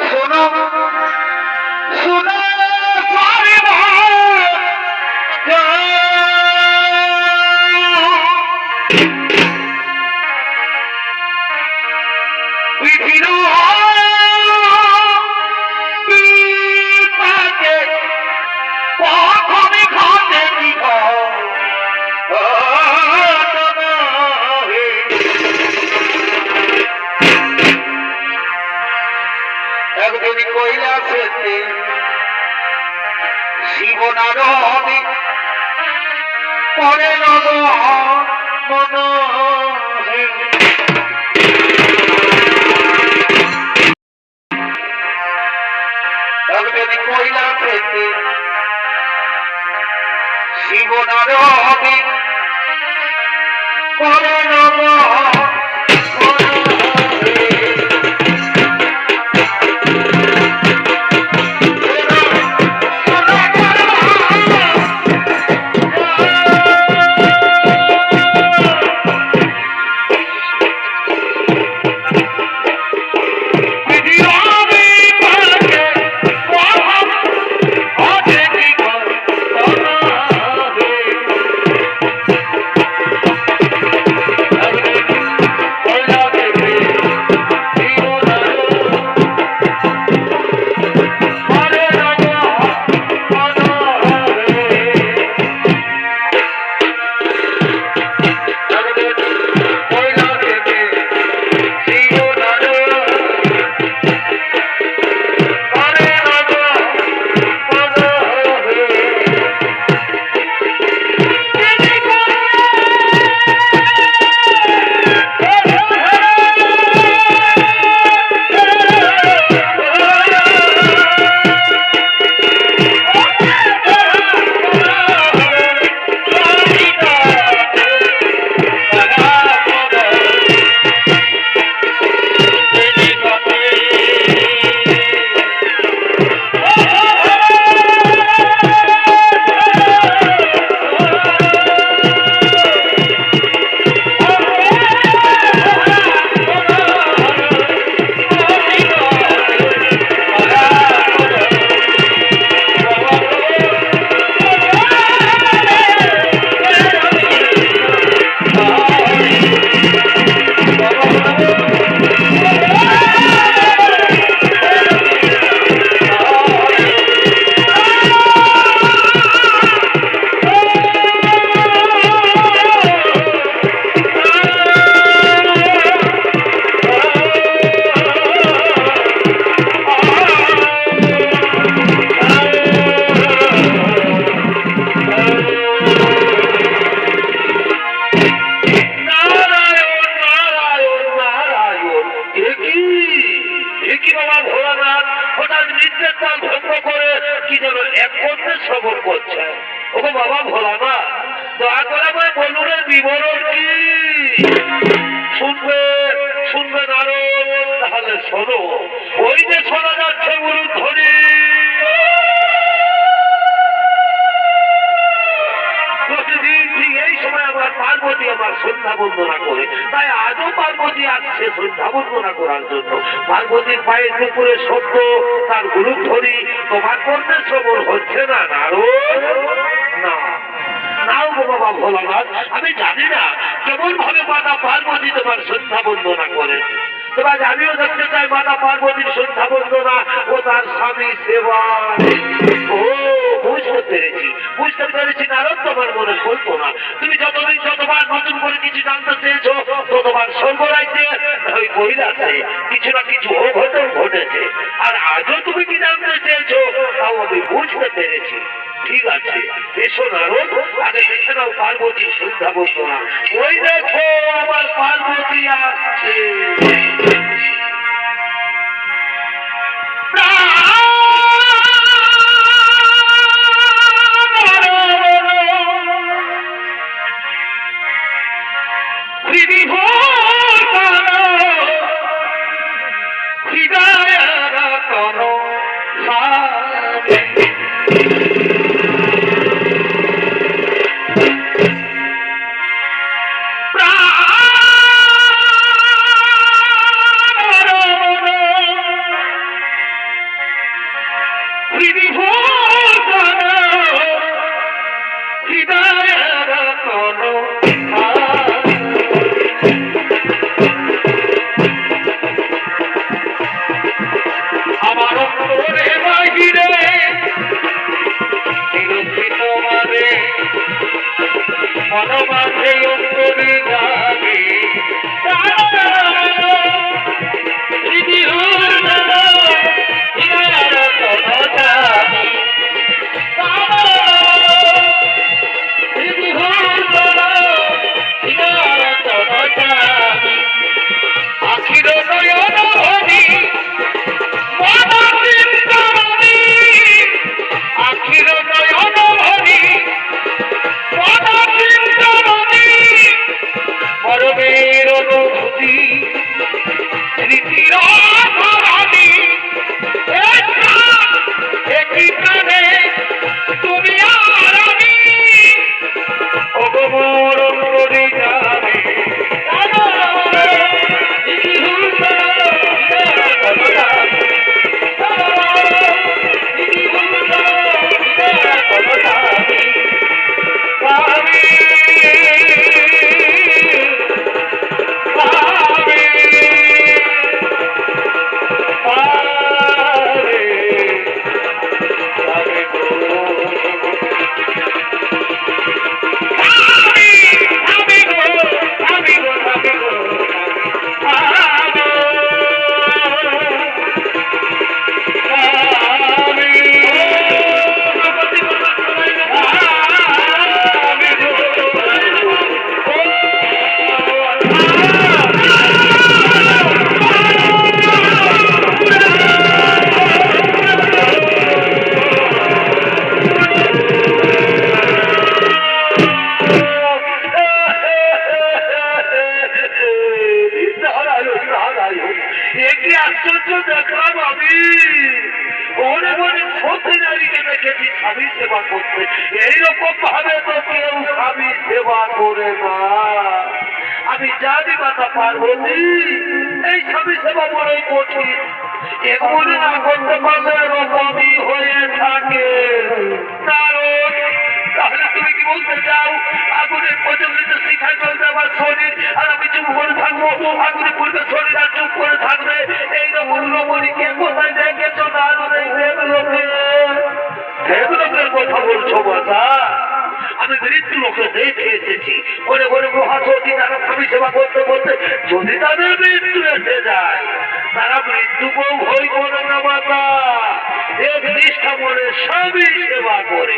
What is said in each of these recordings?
শোনো শোনো একদিন কৈলাসেতে শিবনারদে পরে নব মন একদিন কৈলাসেতে শিবনারদে পরে নব শুনবে নারদ, তাহলে শোনো। ওই যে শোনা যাচ্ছে উলুধ্বনি, প্রতিদিন ঠিক এই সময় আমার পার্বতী আমার সন্ধ্যা বন্দনা করে, তাই আজও পার্বতী আসছে সন্ধ্যা বন্দনা করার জন্য। পার্বতীর পায়ের উপরে শব্দ, তার উলুধ্বনি তোমার কর্ণে শ্রবণ হচ্ছে না নারদ? না নাও গো বাবা ভোলানাথ, আমি জানি না কেমন ভাবে মাতা পার্বতী তোমার সন্ধ্যা বন্দনা করে। তোমার আমিও দেখতে চাই মাতা পার্বতীর সন্ধ্যা বন্দনা ও তার স্বামী সেবা। ও বুঝতে পেরেছি নারদ, তোমার মনে কল্পনা। তুমি যতবার নতুন করে কিছু জানতে চেয়েছো, ততবার স্বর্গরাজ্যে ওই কৈলাসে কিছু না কিছু অঘটন ঘটেছে। আর আজও তুমি কি জানতে চেয়েছো, তাও আমি বুঝতে পেরেছি। ঠিক আছে, এসো নারদ, আগে দেখে নাও পার্বতীর সন্ধ্যা বন্দনা। ওই দেখো আমার পার্বতী আসছে। এইরকম ভাবে তো কেউ স্বামী সেবা করে না। আমি জানি মাতা পার্বতী এই স্বামী সেবা বড়ই কঠিন, এগুলি না করতে পারলে এরকমই হয়ে থাকে। তাহলে তুমি কি বলতে চাও আগুনের প্রজ্বলিত শিখায় চলবে আমার শরীর আর আমি চুপ করে থাকবো, আগুনে পড়বে শরীর আর চুপ করে থাকবে? এইরকম রমণীকে কোথায় দেখেছো? দারুণ এই দেবলোকের কথা বলছো মাতা? আমি মৃত্যু লোকে দেখে এসেছি, মনে মনে মহাসতী তারা স্বামী সেবা করতে করতে যদি তাদের মৃত্যু এসে যায়, তারা মৃত্যুকেও ভয় করে না মাতা, এক নিষ্ঠা মনে স্বামী সেবা করে।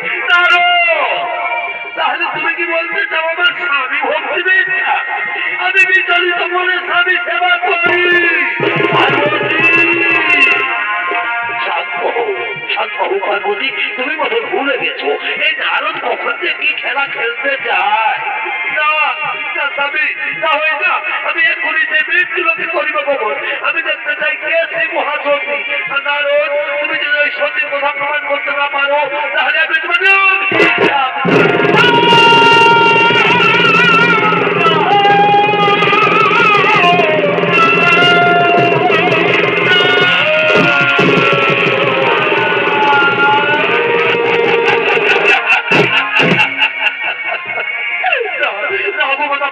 তাহলে তুমি কি বলতে চাও আমার স্বামী ভক্তি ইচ্ছা, আমি বিচলিত মনে স্বামী সেবা করি? পার্বতী, তুমি মতো ভুলে গেছো এই নারদ কখন থেকে খেলা খেলতে যায় না। আমি এক্ষুনি সেই মৃত্যু লোকে করিব কখন? আমি দেখতে চাই কে সেই মহাসতী। নারদ, তুমি যদি ওই সতীর কথা প্রমাণ করতে না পারো তাহলে আমি তোমাকে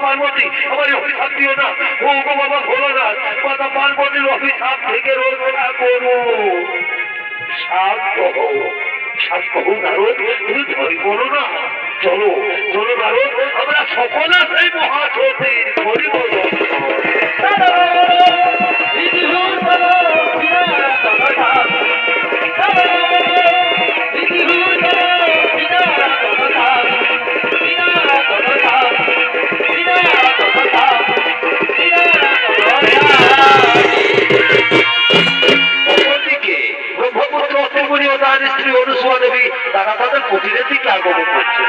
পার্বতী আমার অভিশাপ দিও না। ও বাবা ভোলানাথ, মাতা পার্বতীর অভিশাপ থেকে রক্ষা করো। শান্ত হও, শান্ত হও নারদ, তুমি ভয় করো না। চলো চলো নারদ, আমরা সকলে সেই মহাসতীর করিব। স্ত্রী অনুসুয়া দেবী তারা তাদের কুটিরের দিকে আগমন করছে।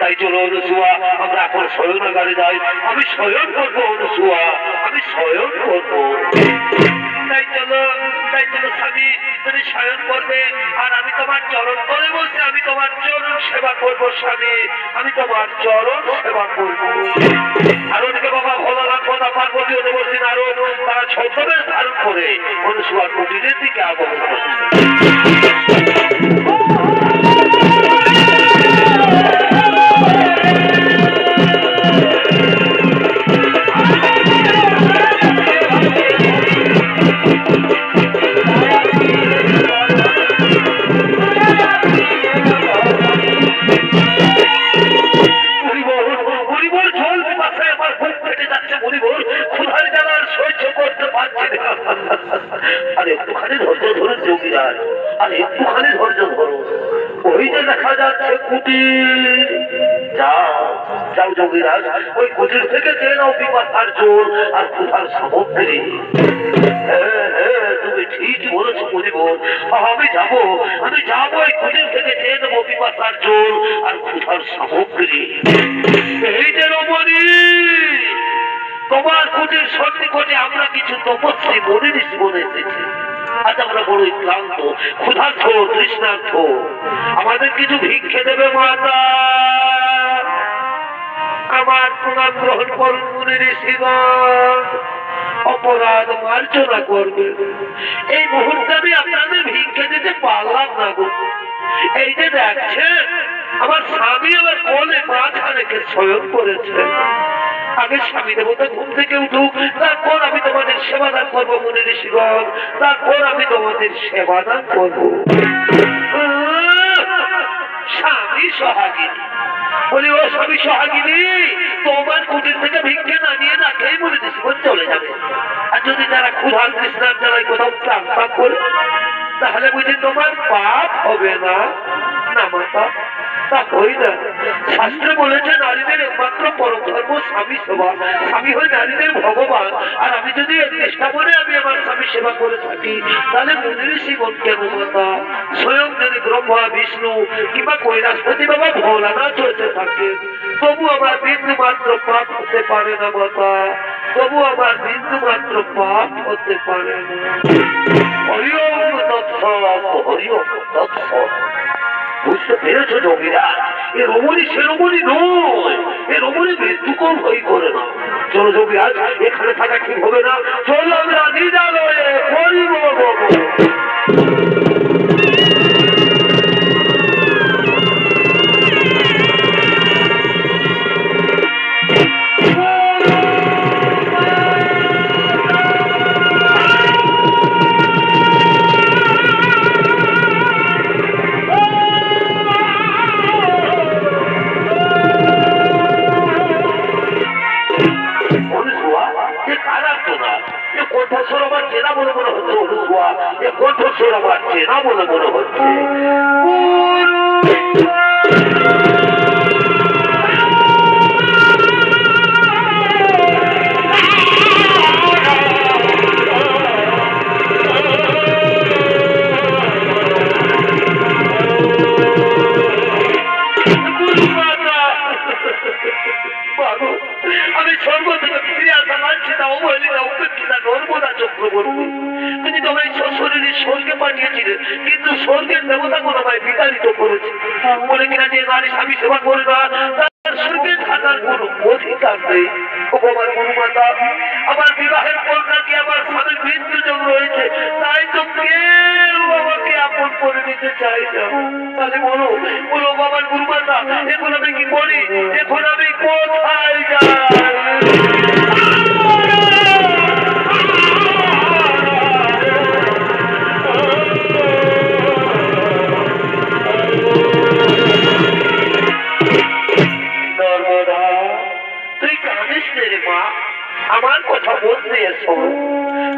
তাই চলো অনুসুয়া, আমরা এখন শয়নাগারে যাই। আমি শয়ন করবো অনুসুয়া, আমি শয়ন করবো। তাই চলো স্বামী, তুমি শয়ন করবে আর আমি তোমার চরণ তলে বলছি, আমি তোমার চরণ সেবা করবো স্বামী, আমি তোমার চরণ সেবা করবো। আর ওদিকে বাবা ভোলানাথ, মাতা পার্বতী, অনুবর্তী নারদ তারা ছদ্মবেশ ধারণ করে অনুসুয়ার কুটিরের দিকে আগমন করছে। ওই যে দেখা যাচ্ছে কুটির। যাও যাও যোগীরাজ, ওই কুটির থেকে চেয়ে নাও পিপাসার জল আর ক্ষুধার সামগ্রী। তুমি ঠিকই বলেছো মুনিবর, আমি যাবো ওই কুটির থেকে চেয়ে নেবো পিপাসার জল আর ক্ষুধার সামগ্রী। এই যে রমণী, তোমার কুটির সন্নিকটে আমরা কিছু তপস্বী মনে বলে এসেছি। আজ আমরা বড়ই ক্লান্ত, ক্ষুধার্থ, তৃষ্ণার্থ, আমাদের কিছু ভিক্ষে দেবে মাতা? আমার প্রণাম গ্রহণ করুন মুনি ঋষিগণ, অপরাধ মার্জনা করবে। এই মুহূর্তে আমি আপনাদের ভিক্ষে দিতে পারলাম না গো। এই যে দেখছেন আমার স্বামী আমার কোলে মাথা রেখে শয়ন করেছে। আগে স্বামী দেবতা ঘুম থেকে উঠুক, তারপর আমি তোমাদের সেবাদান করবো মুনি ঋষিগণ, তারপর আমি তোমাদের সেবাদান করবো। স্বামী সোহাগিনী বলি, ও স্বামী সোহাগিনী, তোমার কুটির থেকে ভিক্ষে না নিয়ে না খেয়ে মুনি ঋষিগণ চলে যাবে। আর যদি তারা ক্ষুধার তৃষ্ণার জ্বালায় কোথাও প্রাণ পাক করে, তাহলে বুঝি তোমার পাপ হবে না? না মাতা, তা হই না। শাস্ত্রে বলেছে নারীদের একমাত্র পরম ধর্ম স্বামী সেবা, স্বামী হয় নারীদের ভগবান। আর আমি যদি চেষ্টা করে আমি আমার স্বামী সেবা করে থাকি, তাহলে মুনি ঋষিগণ কেন মাতা, স্বয়ং যদি ব্রহ্মা বিষ্ণু কিংবা কৈলাসপতি বাবা ভোলানাথ চলতে থাকে, তবু আমার বিন্দু মাত্র পাপ হতে পারে না মাতা, তবু আমার বিন্দু মাত্র পাপ হতে পারে না। হরি ওম তৎসৎ, হরি ওম তৎসৎ। বুঝতে পেরেছ যোগীরা, এ রমণী সে রমণী নয়, এ রমণী মৃত্যুকর ভয় করে না। চলো যোগীরাজ, এখানে থাকা ঠিক হবে না, চলো আমরা নিজালয়ে করিব। কণ্ঠস্বর আমার চেনা বলে মনে হচ্ছে, অনুসুয়া এ কণ্ঠস্বর আমার চেনা বলে মনে হচ্ছে। আমি স্বর্গ থেকে ফিরে আসা লাঞ্ছিতা, অবহেলিতা, উপেক্ষিতা নর্মদা চক্রবর্তী, তিনি তোমায় শ্বশুরের স্বর্গে পাঠিয়েছিলেন, কিন্তু স্বর্গের দেবতা কোন আমায় বিতাড়িত করেছে, বলে কিনা যে নারী স্বামী সেবা করে না তার স্বর্গে থাকার কোন অধিকার নেই। আমার গুরুমাতা, আমার বিবাহের পর নাকি আমার স্বামীর মৃত্যুযোগ রয়েছে, তাই তো কেউ আমাকে আপন করে নিতে চাই না। তাহলে বলো বলো বাবার গুরুমাতা, এখন আমি কি করি, এখন আমি কোথায় যাই? নর্মদা, তুই কাঁদিস রে মা, আমার কথা বলতে এসো।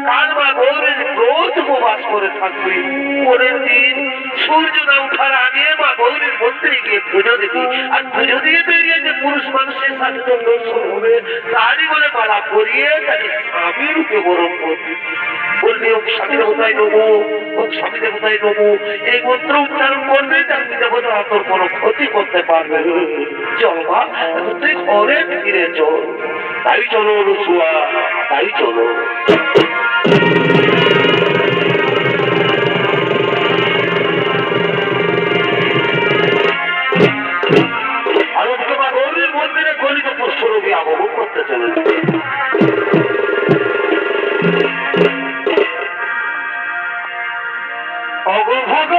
কাল মা গৌরীর রোজ উপবাস করে থাকবে। পরের দিন সূর্য না উঠার আগে মা গৌরীর মন্দিরে গিয়ে পুজো দিবি, আর পুজো দিয়ে বেরিয়ে যে পুরুষ মানুষের সাথে তোর দর্শন হবে, তারই বলে মালা পরিয়ে তাকে স্বামী রূপে বরণ করবি। বলবি ওম স্বামী দেবতায় নমো, ওম স্বামী দেবতায় নমো, এই মন্ত্র উচ্চারণ করবে, তার দেবতা তোর কোনো ক্ষতি করতে পারবে। চল মা, তুই ঘরে ফিরে চল। তাই চলো অনুসুয়া, তাই চলো। আজকে মা গৌরীর মন্দিরে গলিত পুষ্পরূপী আগমন করতে চলেছে। অগভগ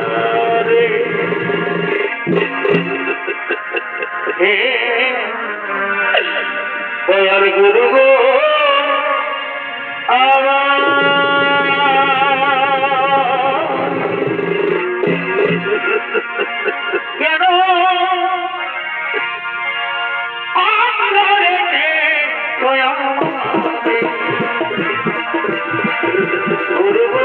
আমারে হে দয়ার গুরু গো আমার কেন আমরে দয়া গুরু গো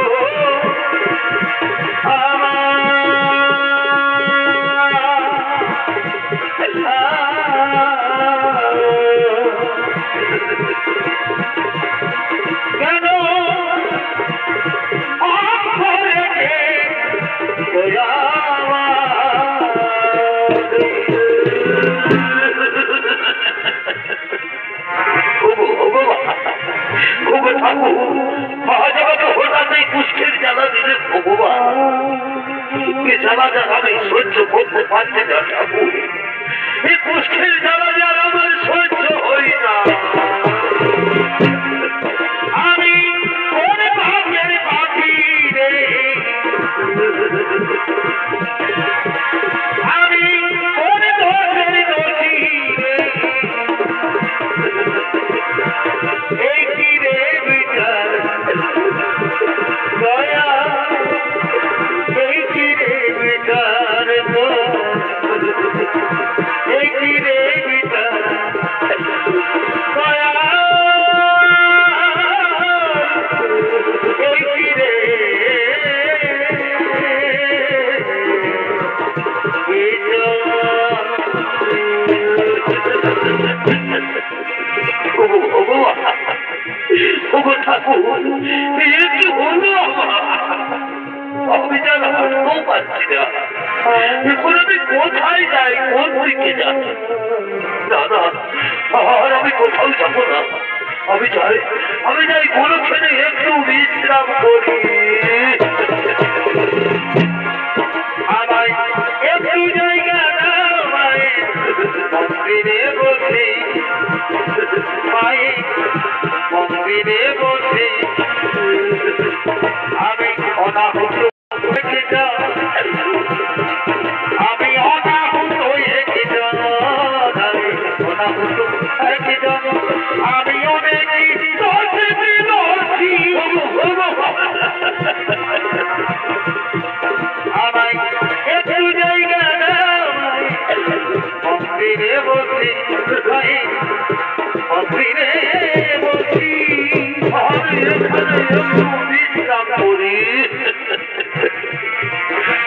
কেন জ্বালা দিলে ভগবান জ্বালা আমি সহ্য করতে পারছি না ঠাকুর এই কুষ্ঠের জ্বালা যার আমার সহ্য হই না আমি কোন ভাগ্যের পাখি রে আমি কোন দোষের দোষী রে এই কি রে বিচার দয়া এই কি রে বিচার গো এই কি রে বিচার দয়া এই কি রে ঠাকুর কি হলো আমি যেন হাঁটতেও পারছি না এখন আমি কোথায় যাই কোন দিকে যাই দাদা আর আমি কোথাও যাবো না আমি যাই কোনোখানে একটু বিশ্রাম করি আমায় একটু জায়গা দাও মায়ের মন্দিরে বসে মায়ের মন্দিরে বসে আমি অনাহুত হয়ে যাই আমি অনাহুত হয়ে যাই অনাহুত হয়ে যাই আমি অনেক আমায় একটু জায়গা মন্দিরে বসে মন্দিরে বসি আমি এখানে বিশ্রাম করি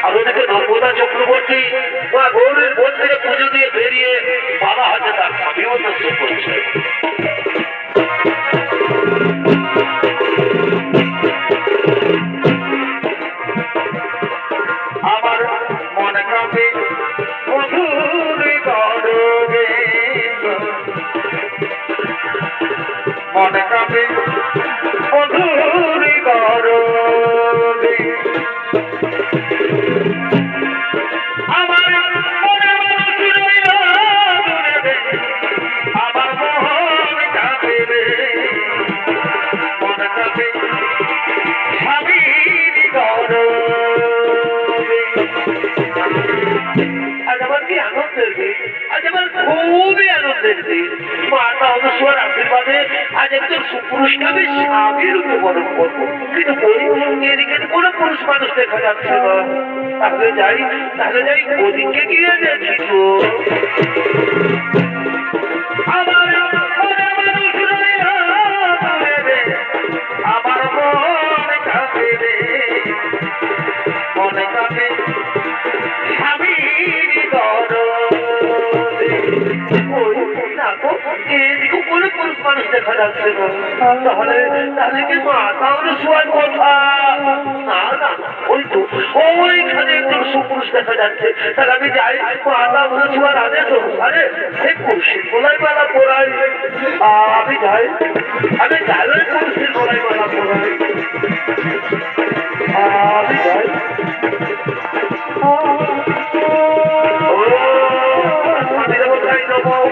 আর ওদিকে নর্মদা চক্রবর্তী বা গৌরীর মন্দিরে পুজো দিয়ে বেরিয়ে বাবা হাতে তার স্বামীও দর্শ করছে আমার মনে কাঁপে মধুর গরবে মনে কাঁপে মধুর গরবে আমার মনে মানুষ রইল দূরে আমার মন কাঁপে রে মনে কাঁপে স্বামীর গরবে আজ আমার কি আনন্দের দিন আজ আমার খুবই আনন্দের দিন মাতা অনুসর আশীর্বাদে আজ একজন সুপুরুষকে আমি স্বামী রূপে বরণ করবো কিন্তু এদিকে কোনো পুরুষ মানুষ দেখা যাচ্ছে না তাহলে যাই ওদিকে গিয়ে দেখি তো আমার মানুষ রইল দূরে আমার মন কাঁপে রে মনে কাঁপে স্বামীর গরবে এদিকে কোনো পুরুষ মানুষ দেখা যাচ্ছে না তাহলে কি মাতা অনুসর কথা না ওই তো ওইখানে একজন সুপুরুষ দেখা যাচ্ছে তাহলে আমি যাই মাতা অনুসর আদেশ অনুসারে সেই পুরুষের গলায় মালা পরাই আমি যাই ওই পুরুষের গলায় মালা পরাই আমি যাই স্বামী দেবতাই নমঃ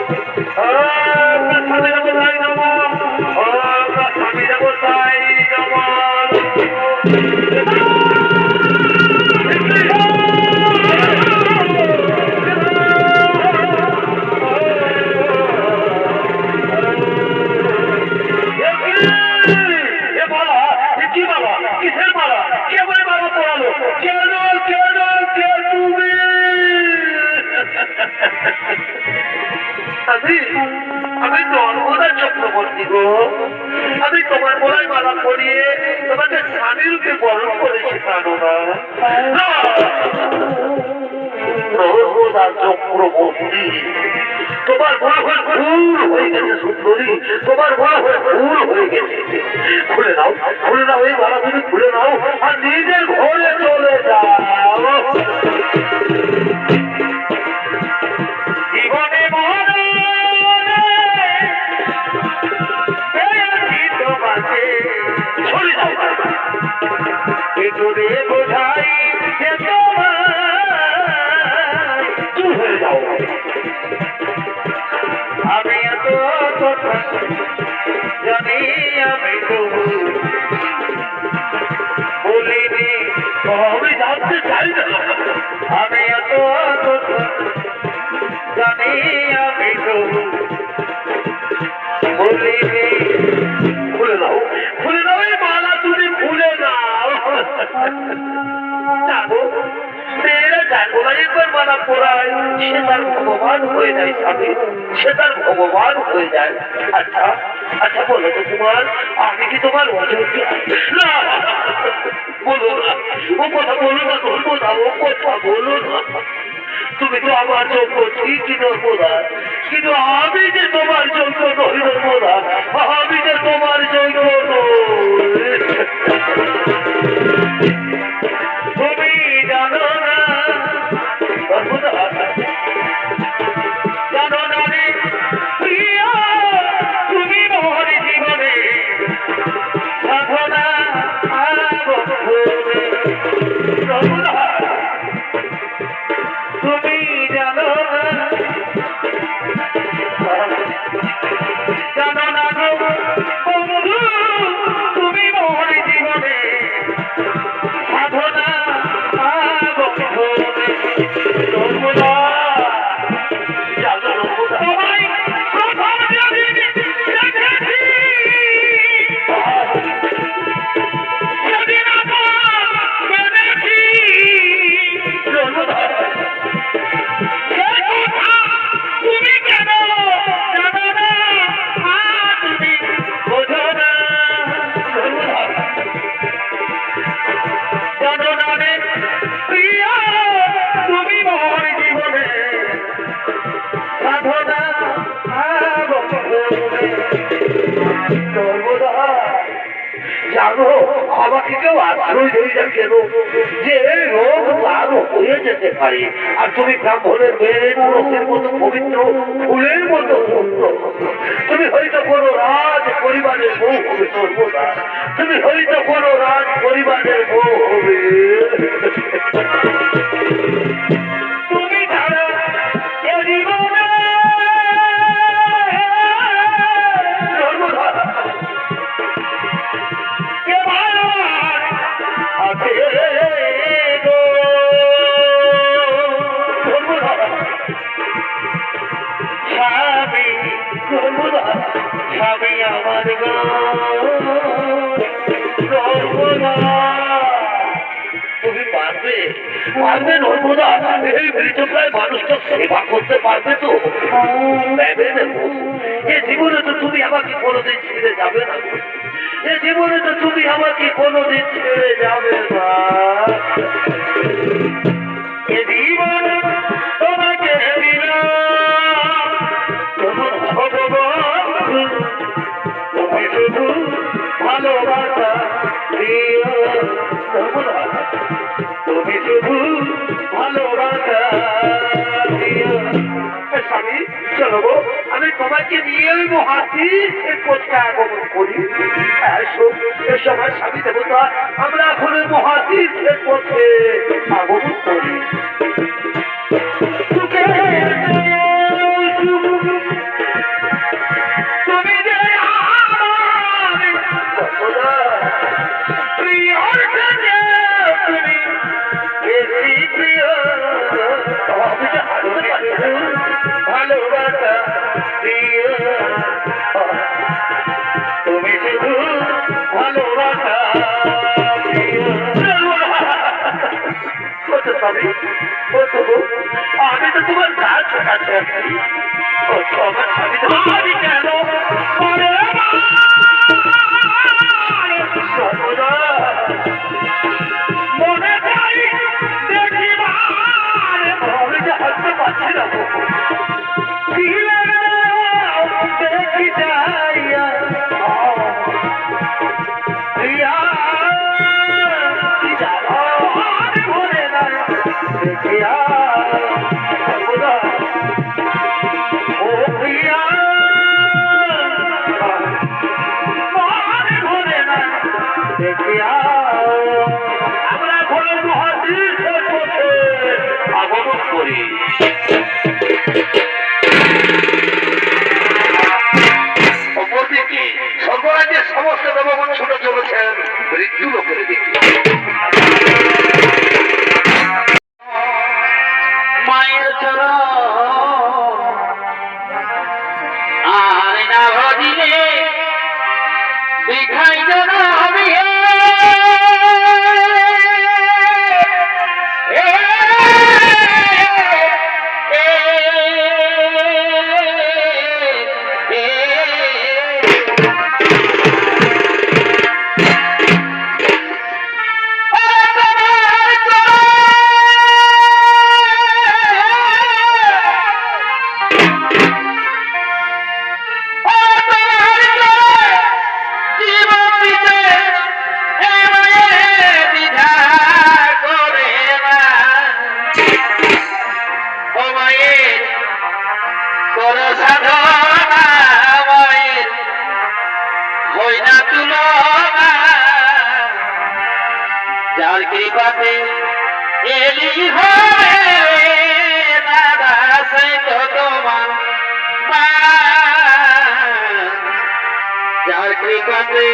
স্বামী দেবতাই নমঃ স্বামী দেবতাই নমঃ আমি আমি নর্মদা চক্রবর্তী গো, আমি তোমার গলায় মালা পরিয়ে তোমাকে স্বামী রূপে বরণ করেছি প্রাণনা। নর্মদা চক্রবর্তী, তোমার মনে হয় ভুল হয়ে গেছে সুন্দরী, তোমার মনে হয় ভুল হয়ে গেছে। খুলে নাও, খুলে নাও, এই মালা তুমি খুলে নাও আর নিজের ঘরে চলে যাও। জীবনে মনে তোমাকে চলে যাও, এগুলো বোঝাই যে তোমার চুপ হয়ে যাও। আমি এত কথা জানি, আমি তবু বলিনি, আমি জানতে চাই না। আমি এত কথা জানি, আমি তবু বলিনি। খুলে নাও, খুলে নাও, এই মালা তুমি খুলে নাও। জানো মেয়েরা জানো না, একবার মালা পড়ায় সে তার ভগবান হয়ে যায় স্বামী, সে তার ভগবান হয়ে যায়। আচ্ছা আচ্ছা বলো তো তোমার, আমি কি তোমার অযোগ্য? না বলো না, ও কথা বলো না, ধরবো না, ও কথা বলো না। তুমি তো আমার যোগ্য ঠিকই নর্মদা, কিন্তু আমি যে তোমার যোগ্য নই নর্মদা, আমি যে তোমার যোগ্য নই। তুমি জানো না নর্মদা, জানো না রে প্রিয়া, তুমি মোর জীবনে সাধনা নর্মদা, তুমি জানো না, জানো না গো বন্ধু, তুমি মোর জীবনে সাধনা নর্মদা, জানো নর্মদা, তোমায় প্রথম যেদিন দেখেছি সেদিন আমার মেনেছি নর্মদা। তুমি কেন জানো না, তুমি বোঝো না নর্মদা, জানো না রে প্রিয়া, তুমি মোর জীবনে সাধনা নর্মদা। জানো আমাকে কেউ আশ্রয় দেয় না কেন, যে রোগ তার হয়ে যেতে পারে, আর তুমি ব্রাহ্মণের মেয়ের রোগের মতো পবিত্র, ফুলের মতো সুন্দর। তুমি হয়তো কোনো রাজ পরিবারের বউ হবে নর্মদা, তুমি হয়তো কোনো রাজ পরিবারের বউ হবে। তুমি ছাড়া এ জীবনে নর্মদা কে আমার আছে গো নর্মদা, স্বামী নর্মদা, স্বামী আমার গো নর্মদা। তুমি পারবে, পারবে নর্মদা, এই মৃতপ্রায় মানুষটা সেবা করতে পারবে তো? ভেবে দেখো, এ জীবনে তো তুমি আমাকে কোনোদিন ছেড়ে যাবে না, এ জীবনে তো তুমি আমাকে কোনোদিন ছেড়ে যাবে না। এ জীবন তোমাকে দিলাম ভগবান, তুমি শুধু ভালোবাসা দিও নর্মদা, তুমি শুধু ভালোবাসা দিও। স্বামী চলো গো, আমি তোমাকে নিয়ে ওই মহাতীর্থের পথে আগমন করি। আমার স্বামী দেবতা, আমরা এখন ওই মহাতীর্থের পথে আগমন করি। তুমি যে প্রিয়, তুমি বেশি প্রিয়, ভালোবাসা প্রিয়, তুমি শুধু ভালোবাসা প্রিয়। করতে তবে ও তো গো, আমি তো তোমার কাছে কাছে আছি। ও তো আমার স্বামী, আমি কেন ওরে মা! সর্বদা মনে চাই দেখিবার, আমি যে হাসতে পারছি না গো। কি লাগলো দেখি যাইয়া প্রিয়া, কি জানো আমি ভরে না দেখিয়া সর্বদা ও প্রিয়া, আমি ভরে না দেখিয়া। আমরা কোনো মহাদীর্ঘের পথে আগমন করি। অপরদিকে স্বর্গরাজ্যের সমস্ত দেবগণ ছুটে চলেছেন মৃত্যু লোকের দিকে। মায়ের চরণ আর না ভজিলে দেখাই যেন হবে যার কৃপাতে এলি হবে দাদা সে তো তোমার মা, যার কৃপাতে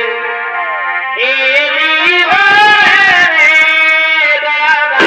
এলি হবে দাদা।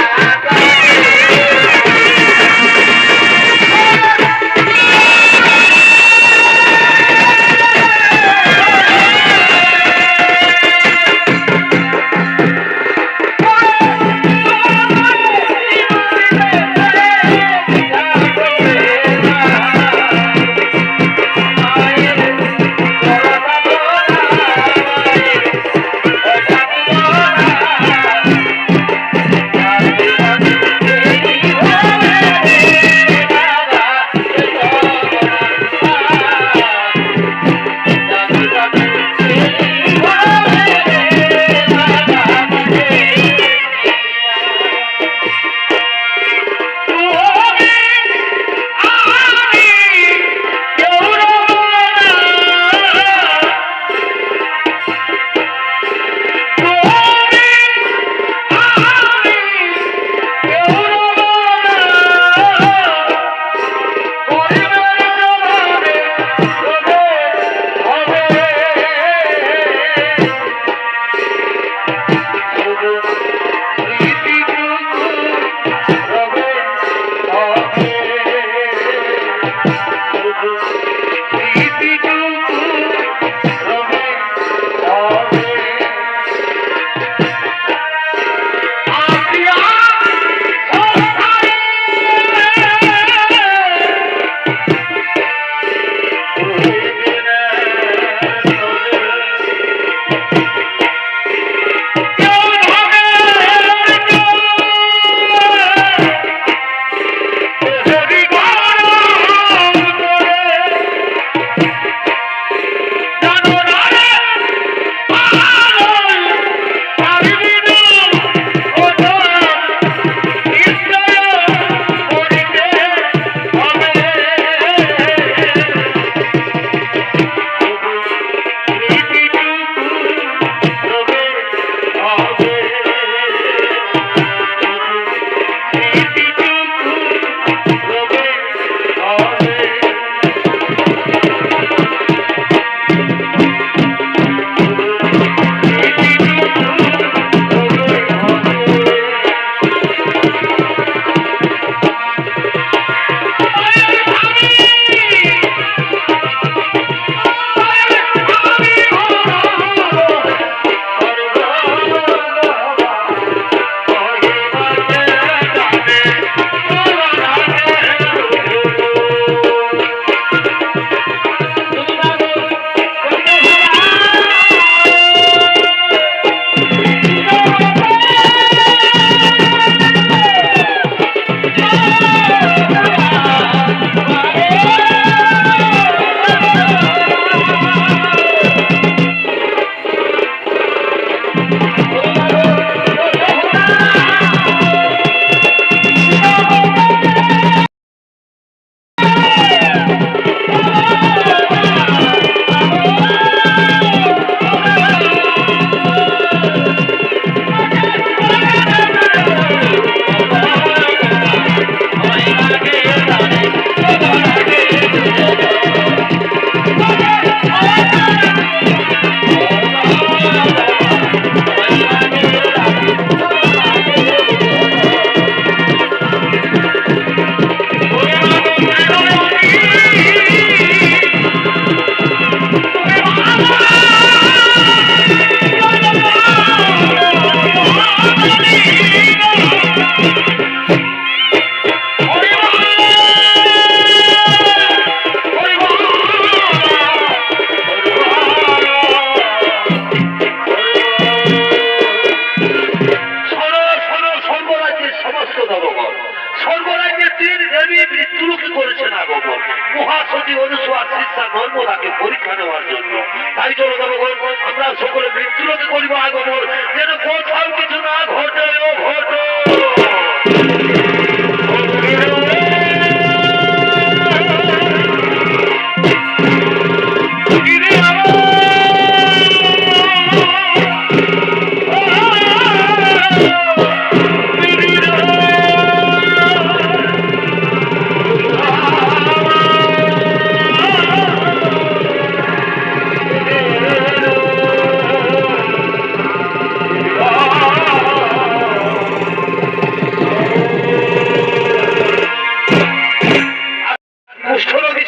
লোকে করিব আগমন, যেন কোথাও কিছু না ঘটে ও ঘটে।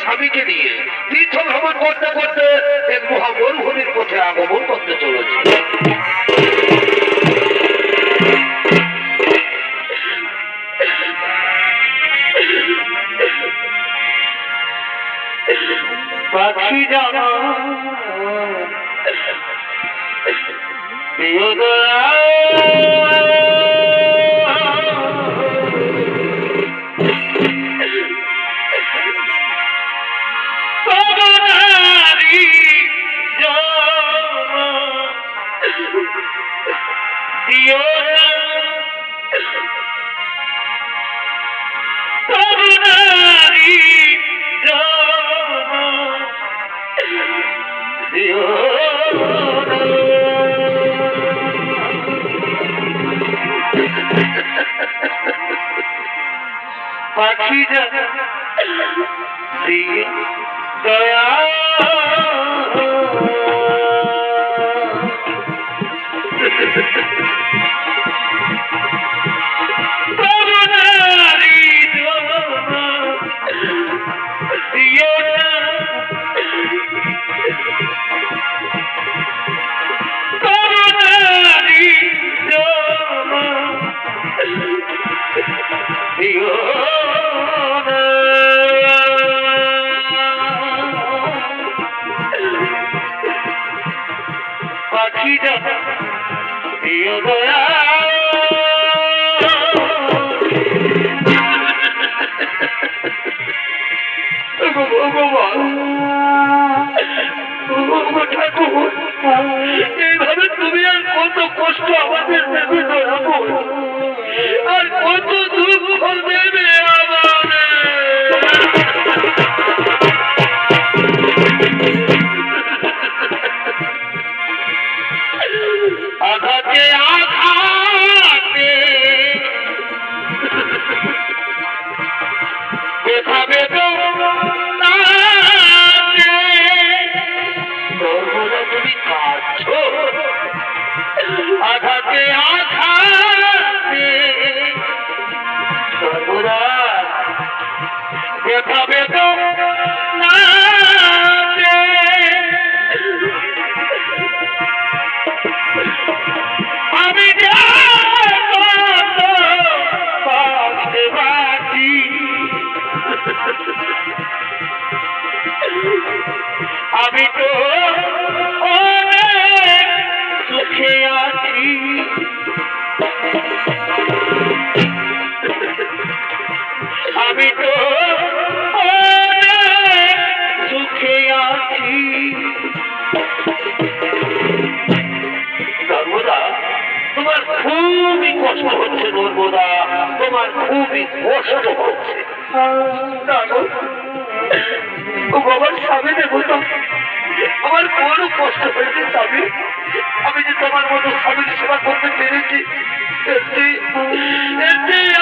স্বামীকে নিয়ে তীর্থ ভ্রমণ করতে করতে এক মহা মরুভূমির পথে আগমন করতে চলেছে। পাখি জানা পাখি দয়া পাখি দয়া এইভাবে তুমি আর কত কষ্ট আমাদের দেবে, আর কত দুঃখ দেবে আঘাতে আঘাতে দেখাবে তো তুমি কাঁদছ, আঘাতে আঘাতে সর্বদা দেখাবে তো আমি আমি তো অনেক সুখে আছি, আমি তো অনেক সুখে আছি। নর্মদা, তোমার খুবই কষ্ট হচ্ছে, নর্মদা তোমার খুবই কষ্ট হচ্ছে। বাবার স্বামী দেবো তো আমার বড় কষ্ট হয়েছে স্বামী, আমি যে তোমার মতো স্বামীর সেবা করতে পেরেছি,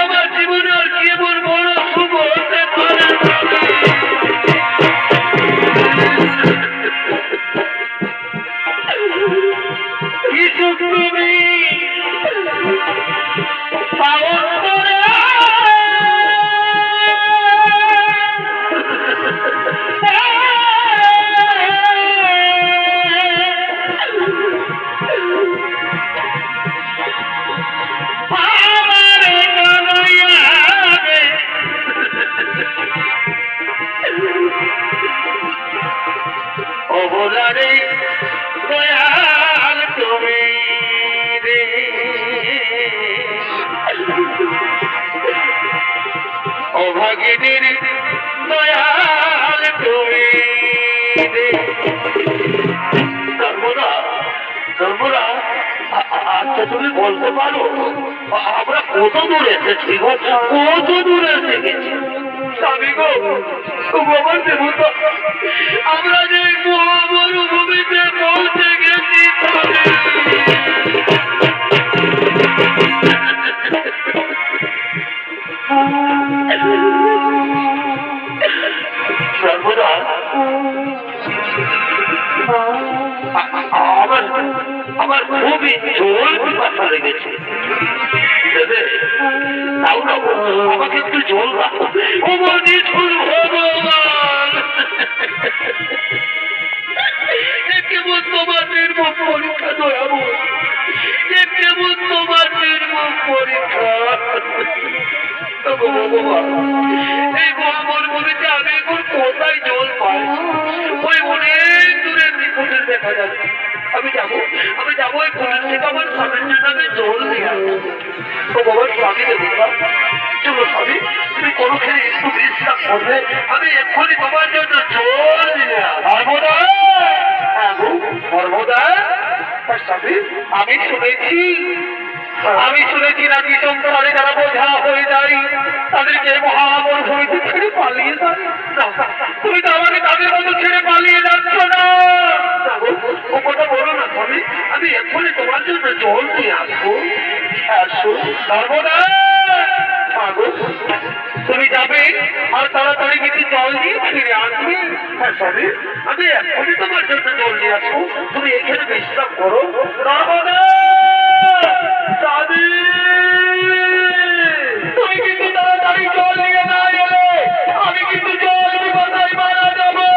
আমার জীবনে আর কি এমন বড় শুভ হতে পারে। কি সুখ তুমি পাওয়া অবলারে দয়াল তুমি রে, অভাগিনীর দয়াল তুমি রে। ধর্মরা ধর্মরা আচ্ছা তুমি বলতে পারো আমরা কত দূর এসেছি গো, কত দূর এসে গেছি? স্বামী গো, আমার দেবতা, আমরা যে মহামরুভূমিতে পৌঁছে গেছি স্বামী। সর্বদা আমার খুবই জোর পিপাসা লেগেছে। দেবে তাও না, আমাকে একটু জল দাও। আমার নিষ্ঠুর ভগবান, কেমন তোমার নির্মম পরীক্ষা দয়াবো, কেমন তোমার নির্মম পরীক্ষা। ভগবান, এই মহামরুভূমিতে আমি এখন কোথায় জল পাই? ওই অনেক দূরে নিকুটের দেখা যাচ্ছে। আমি যাবো ওই কুটির থেকে আমার স্বামীর জন্য আমি জল নিয়ে আসবো। ভগবান স্বামী দেবো, চলো স্বামী, তুমি কোনোখানে একটু বিশ্রাম করবে, আমি এক্ষুনি তোমার জন্য জল নিয়ে আসবো। সর্বদা স্বামী, আমি শুনেছি নাকি সন্তানে যারা বোঝা হয়ে যায় তাদেরকে মহামরুভূমিতে ছেড়ে পালিয়ে যায়। তুমি তো আমাকে তাদের মতো ছেড়ে পালিয়ে যাচ্ছ না। ও কথা বলো না স্বামী, আমি এক্ষুনি তোমার জন্য জল নিয়ে আসবো। সর্বদা তুমি যাবে আর তাড়াতাড়ি কিছু জল নিয়ে ফিরে আসবে। হ্যাঁ স্বামী, আমি এক্ষুনি তোমার জন্য জল নিয়ে আসবো, তুমি এখানে বিশ্রাম করো। সর্বদা তুমি কিন্তু তাড়াতাড়ি জল নিয়ে না এলে আমি কিন্তু জল বিপদায় মারা যাবো।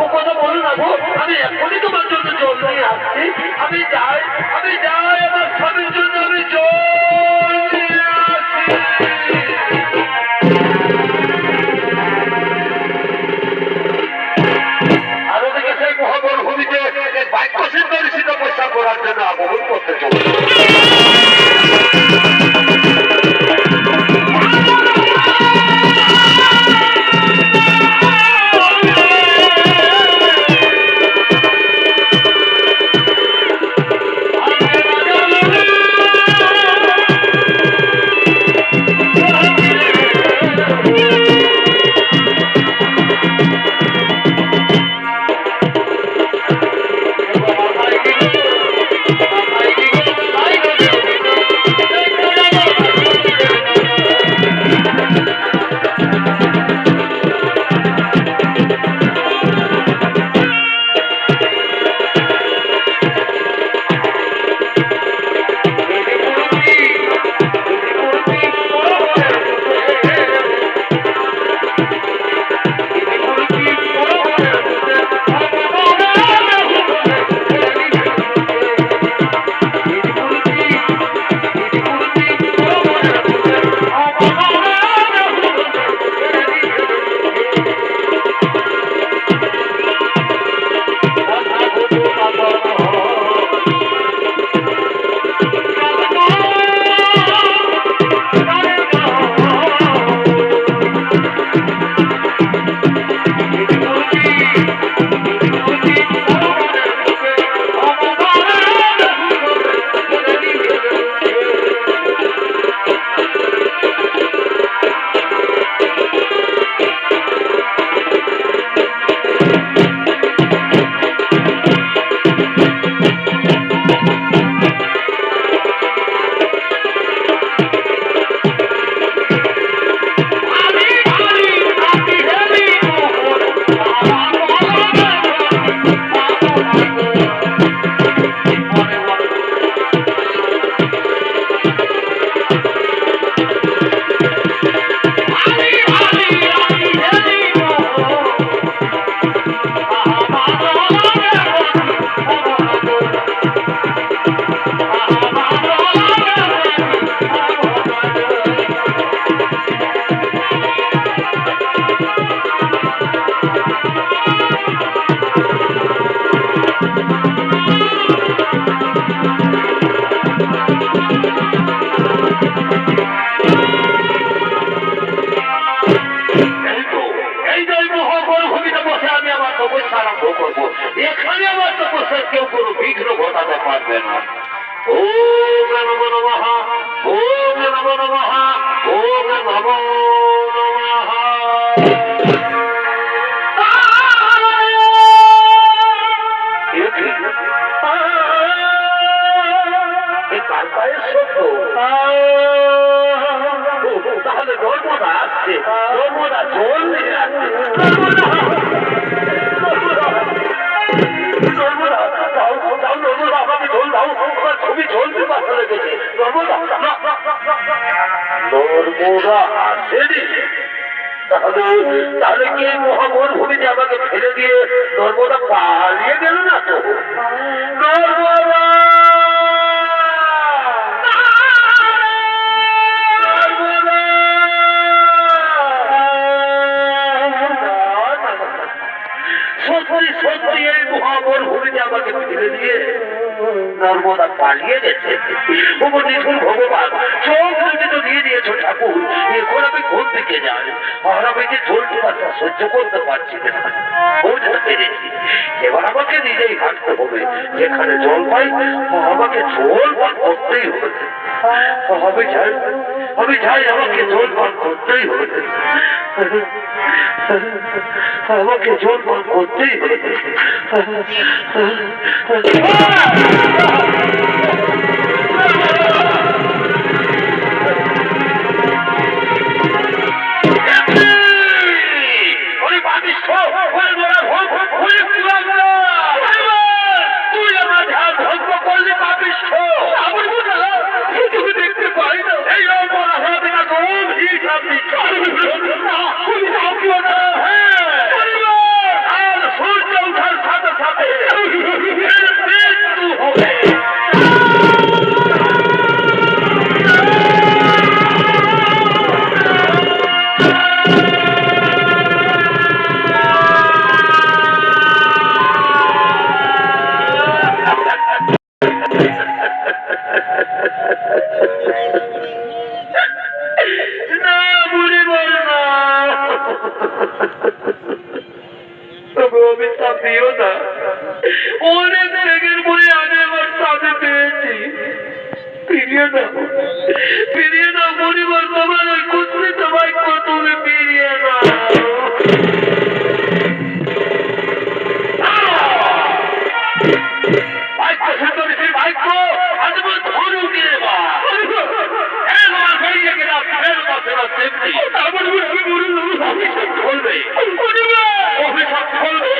ও কথা বলো না গো, আমি এখনই তোমার জন্য জল নিয়ে আসছি। আমি যাই আমার স্বামীর জন্য আমি জল নিয়ে আসছি। আর ওদিকে সেই মহামরুভূমিতে বাক্য সিদ্ধ ঋষি তপস্যা করার জন্য আগমন করতে চলে। ওম নমো নমঃ, ওম নমো নমঃ, ওম নমো নমঃ। কার পায়ের শব্দ? তাহলে নর্মদা আসছে, নর্মদা জল নিয়ে আসছে। আমাকে জল দাও, আমার খুবই জল পিপাসা লেগেছে। নর্মদা আসেনি? তাহলে কি মহামরুভূমিতে আমাকে ফেলে দিয়ে নর্মদা পালিয়ে গেল না তো? নর্মদা সত্যি এই মহামরুভূমিতে আমাকে ফেলে দিয়ে নর্মদা পালিয়ে গেছে। উপদেশুন ভগবান, চোখ দুটি তো দিয়ে দিয়েছো ঠাকুর, এখন আমি কোন দিকে যাই? আর আমি যে জল পিপাসা সহ্য করতে পারছি না, বুঝতে পেরেছি। এবার আমাকে নিজেই হাঁটতে হবে, যেখানে জল পাই আমাকে জল পান করতেই হবে। আমি যাই, আমাকে জল পান করতেই হবে, আমাকে জল পান করতেই হবে। অনেক ত্যাগের পরে আমি আমার স্বামী পেয়েছি। ফিরিয়ে দাও পরিবার, তোমার ওই কুৎসিত বাক্য তুমি ফিরিয়ে দাও। বাক্য সুন্দরী বাক্য আজব ধরুকে চলবে, অভিশাপ চলবে।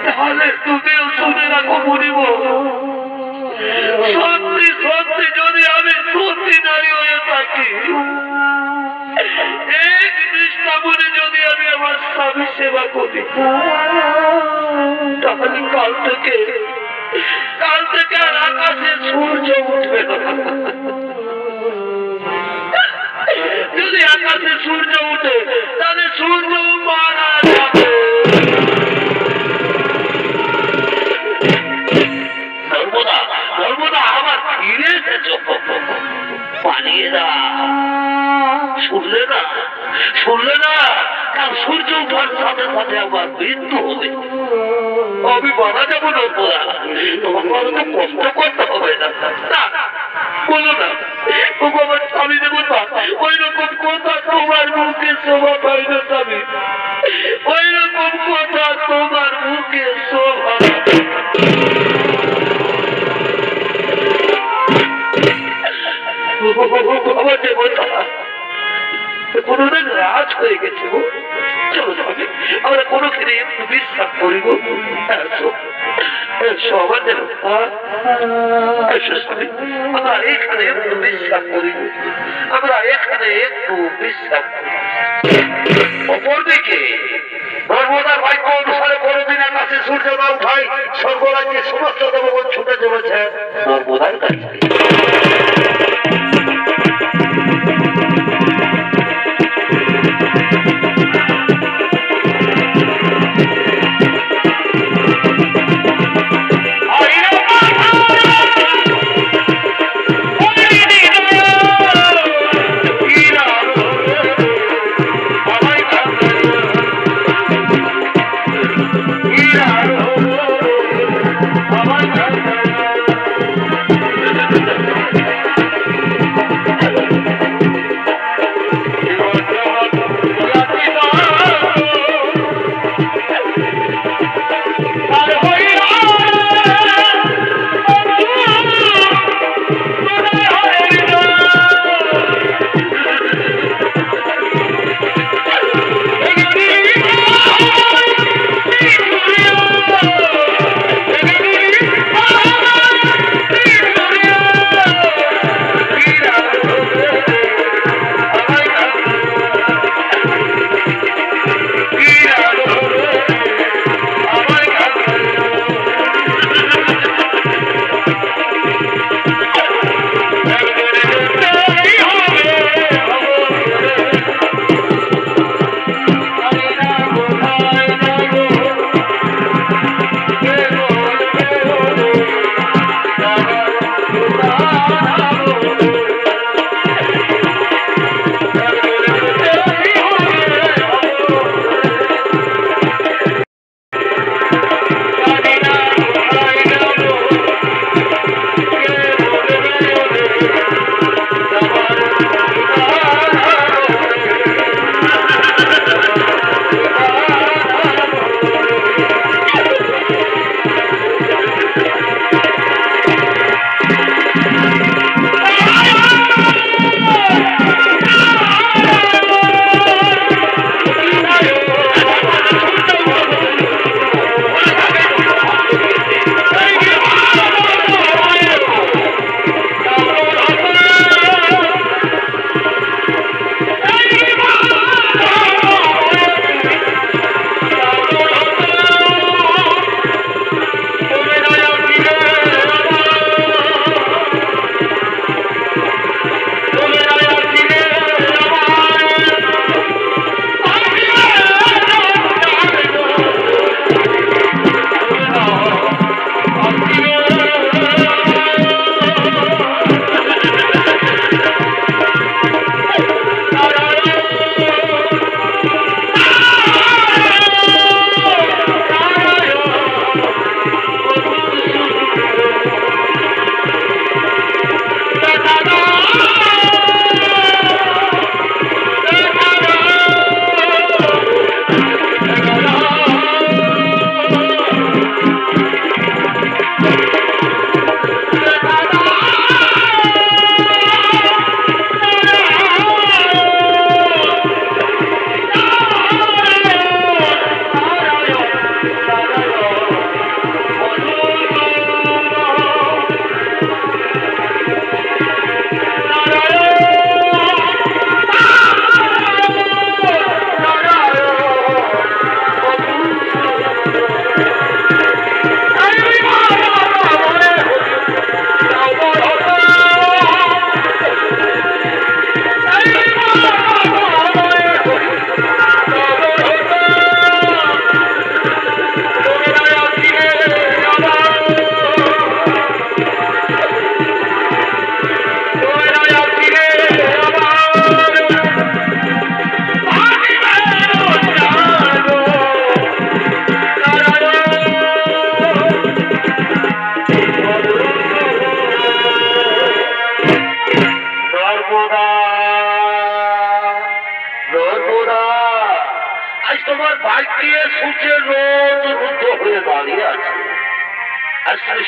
তাহলে তুমিও শুনে রাখো মুনিব, সত্যি সত্যি যদি আমি সত্যি নারী হয়ে থাকি, এক নিষ্ঠা বলে যদি আমি আমার স্বামী সেবা করি, তাহলে কাল থেকে আর আকাশে সূর্য উঠবে না। যদি আকাশে সূর্য উঠে তাহলে সূর্য মারা যাবে। নর্মদা আবার ফিরে এসেছ, পালিয়ে না। শুনলে না কাল সূর্য উঠার সাথে সাথে আমার মৃত্যু হবে। আমি মারা যাবো নর্মদা, তোমাকে অত কষ্ট করতে হবে না। বলো না আমার স্বামী দেবতা, ওই রকম কথা তোমার মুখে শোভা পাই না স্বামী, ওই রকম কথা তোমার মুখে শোভা। আমার দেবতা কোনদিন রাজ হয়ে গেছে গো। চলো স্বামী, আমরা কোনোখানে একটু বিশ্রাম করিব। আমার দেবতা, আমরা এখানে একটু বিশ্রাম করিব, আমরা এখানে একটু বিশ্রাম করি। অপরদিকে নর্মদার বাক্য অনুসারে কোনদিন আকাশে সূর্য না উঠায় স্বর্গরাজ্যে সমস্ত দেবগণ ছুটে চলেছে নর্মদার কাছে।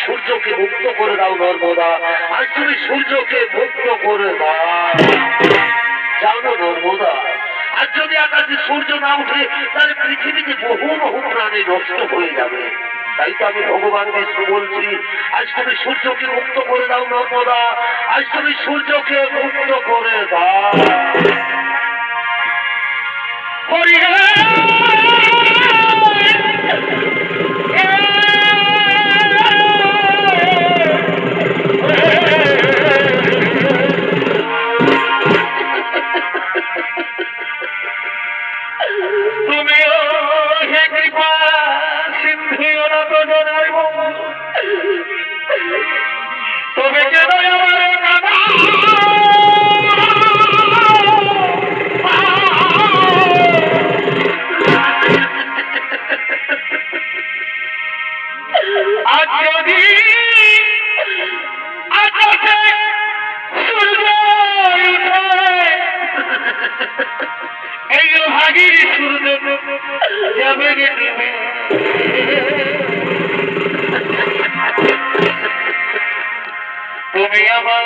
সূর্যকে মুক্ত করে দাও নর্মদা, আজ তুমি সূর্যকে মুক্ত করে দাও। জানো নর্মদা, আজ যদি আকাশে সূর্য না উঠে তাহলে পৃথিবীতে বহু বহু প্রাণী নষ্ট হয়ে যাবে। তাই তো আমি ভগবান বিষ্ণু বলছি, আজ তুমি সূর্যকে মুক্ত করে দাও নর্মদা, আজ তুমি সূর্যকে মুক্ত করে দাও। হরি আজ যদি আকাশে সূর্য উঠে, এই ভাগির সূর্য যাবে গে ডুবে। তুমি আমার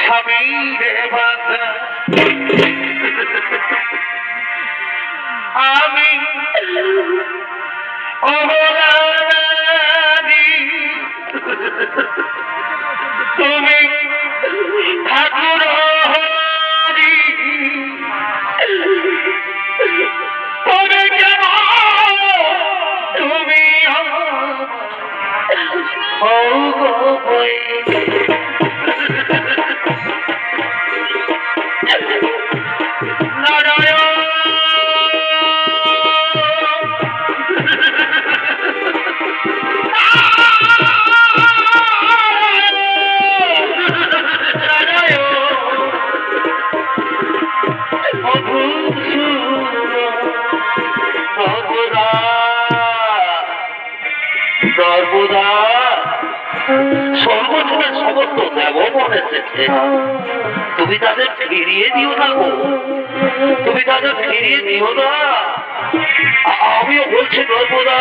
স্বামীর বাধা, আমি অবলাদি, তুমি ঠাকুর হরি। তবে কেন তুমি হও গো বই। সর্বদা সর্বজনের সমস্ত দেবগণ এসেছে, তুমি তাদের ফিরিয়ে দিও না গো, তুমি তাদের ফিরিয়ে দিও না। আমিও বলছি সর্বদা,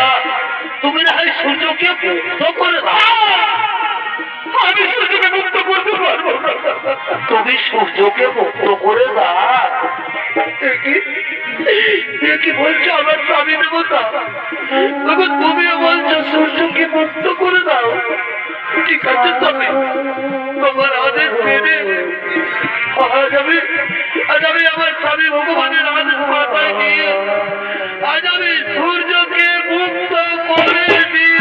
তুমি না হয় সূর্যকে মুক্ত করে দাও। আমি সূর্যকে মুক্ত করতে পারবো না। তুমি সূর্যকে মুক্ত করে দাও। কি বলছো আমার স্বামী দেবতা? তখন তুমিও বলছো সূর্যকে মুক্ত করে দাও। ঠিক আছে স্বামী, তোমার আদেশ মেনে আজ আমি আমার স্বামী ভগবানের আদেশ মাথায় দিয়ে আজ আমি সূর্যকে মুক্ত করে দিয়ে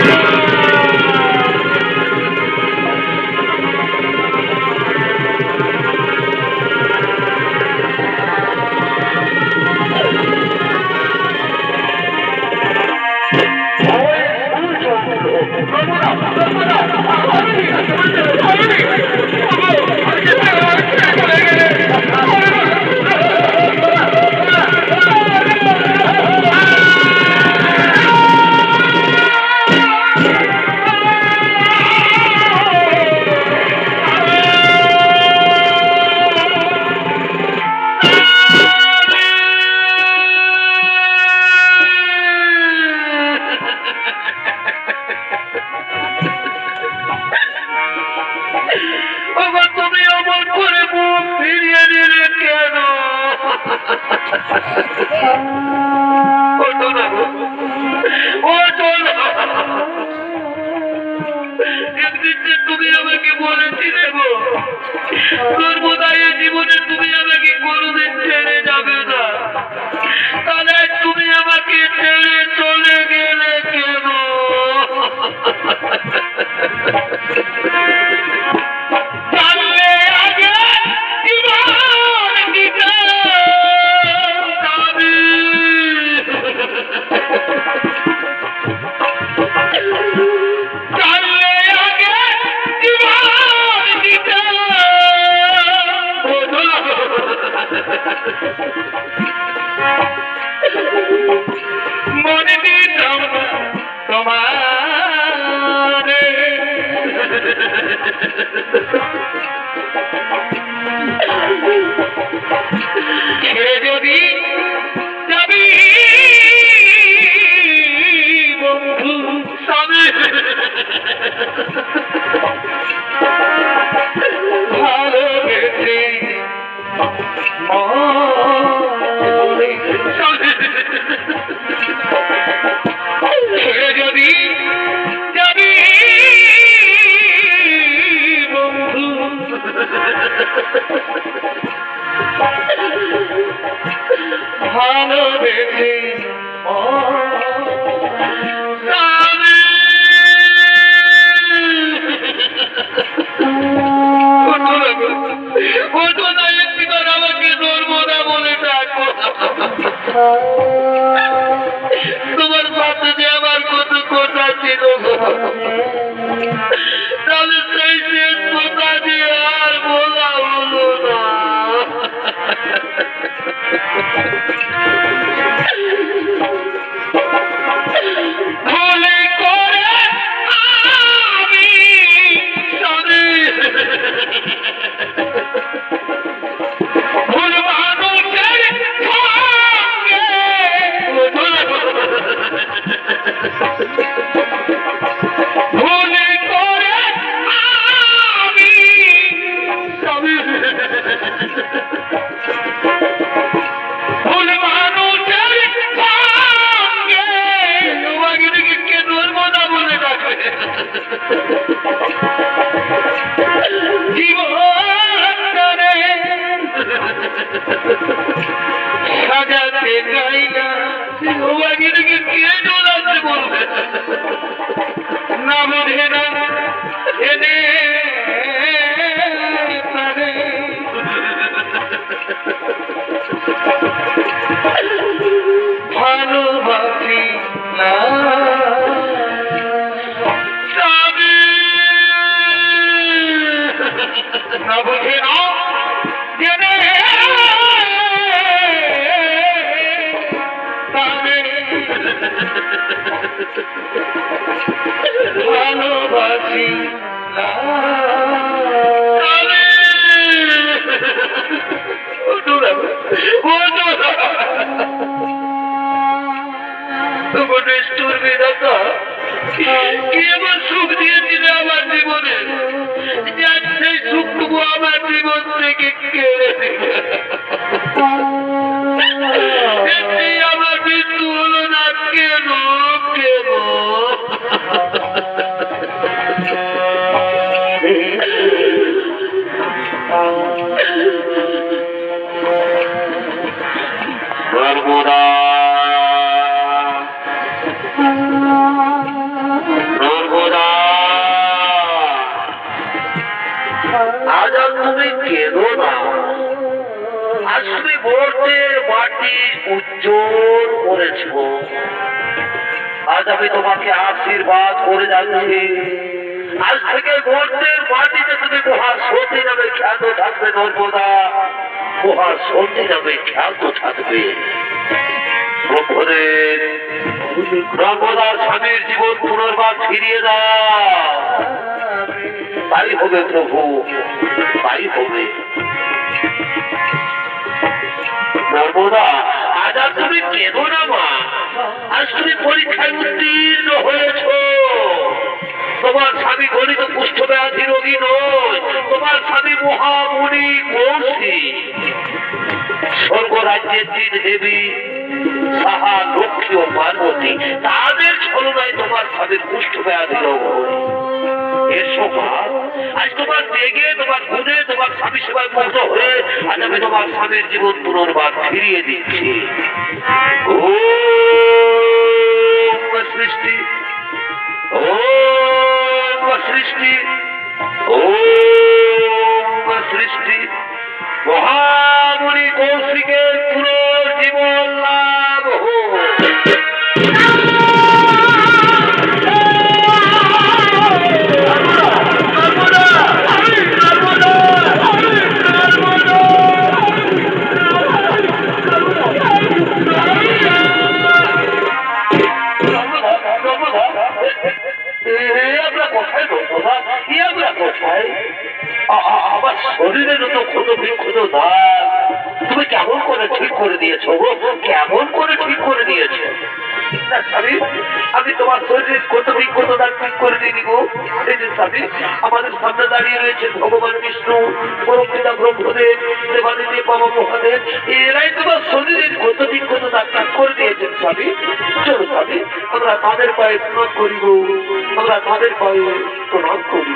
তুমি অমন করে মুখ ফিরিয়ে দিলে কেন? তুমি আমাকে বলেছিলে গো সর্বদাই জীবনে তুমি আমাকে কোনোদিন ছেড়ে যাবে না, তাহলে তুমি আমাকে ছেড়ে চলে গেলে কেন? মনে দিতাম তোমার ছেড়ে যদি যাবি বন্ধু স্বামী, ভালোবেসে ছেড়ে যদি যাবি বন্ধু, ভালোবেসে তোমার সাথে যে আমার কত কথা ছিল, তাহলে সেই শেষ কথা দিয়ে আর বলা হলো না। ভাগিনীকে কে ডোলাতে বলবে? না বুঝে না এনে তারে ভালোবাসি না না বুঝে না জেনে ভালোবাসি না নিষ্ঠুর বিধাতা কি এবার সুখ দিয়েছিল আমার জীবনে, সেই সুখটুকু আমার জীবন থেকে কেড়ে দিলে। আমার মৃত্যু হলো না কেন কেন? নর্মদা নর্মদা আজ আর তুমি কেঁদো না। আজ তুমি বর্তের মাটি উজ্জ্বল করেছ। আজ আমি তোমাকে আশীর্বাদ করে যাচ্ছি। আজ থেকে বর্তের মাটিতে তুমি মহা সতী নামে খ্যাত থাকবে। নর্মদা মহা সতী নামে খ্যাত থাকবে। নর্মদার স্বামীর জীবন পুনর্বার ফিরিয়ে দাও। তাই হবে প্রভু, তাই হবে। নর্মদা আজ আর তুমি কেঁদো না মা। আজ তুমি পরীক্ষায় উত্তীর্ণ হয়েছ। তোমার স্বামী গণিত কুষ্ঠ ব্যাধি রোগী নয়, তোমার স্বামী মহামুনি কৌশিক। স্বর্গ রাজ্যের তিন দেবী সাহা, লক্ষ্মী ও পার্বতী, তাদের ছলনায় তোমার স্বামীর কুষ্ঠ ব্যাধি রোগ। এসো মা, আজ তোমার ত্যাগে, তোমার গুণে, তোমার স্বামী সেবায় মুগ্ধ হয়ে আজ আমি তোমার স্বামীর জীবন পুনর্বার ফিরিয়ে দিচ্ছি। ওম সৃষ্টি, ওম সৃষ্টি, ওম সৃষ্টি। মহামুনি কৌশিকের পুনর্জীবন লাভ হোক। আমার শরীরের তো ক্ষত বিক্ষত দাগ তুমি কেমন করে ঠিক করে দিয়েছো গো? কেমন করে ঠিক করে দিয়েছো? স্বামী, আমি তোমার শরীরের ক্ষত বিক্ষত দাগ ঠিক করে দিইনি গো। এই যে স্বামী, আমাদের সামনে দাঁড়িয়ে রয়েছে ভগবান বিষ্ণু, পরম পিতা ব্রহ্মদেব, দেবাদিদেব বাবা মহাদেব। এরাই তোমার শরীরের ক্ষত বিক্ষত দাগ ঠিক করে দিয়েছেন স্বামী। চলো স্বামী, আমরা তাদের পায়ে প্রণাম করি গো, আমরা তাদের পায়ে প্রণাম করি।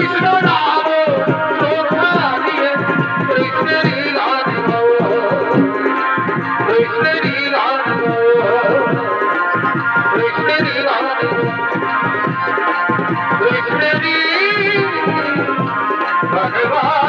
কৃষ্ণ নাম শ্রদ্ধা দিয়ে কৃষ্ণেরই গান গাও, কৃষ্ণেরই গান গাও, কৃষ্ণেরই গান গাও, কৃষ্ণেরই গান গাও।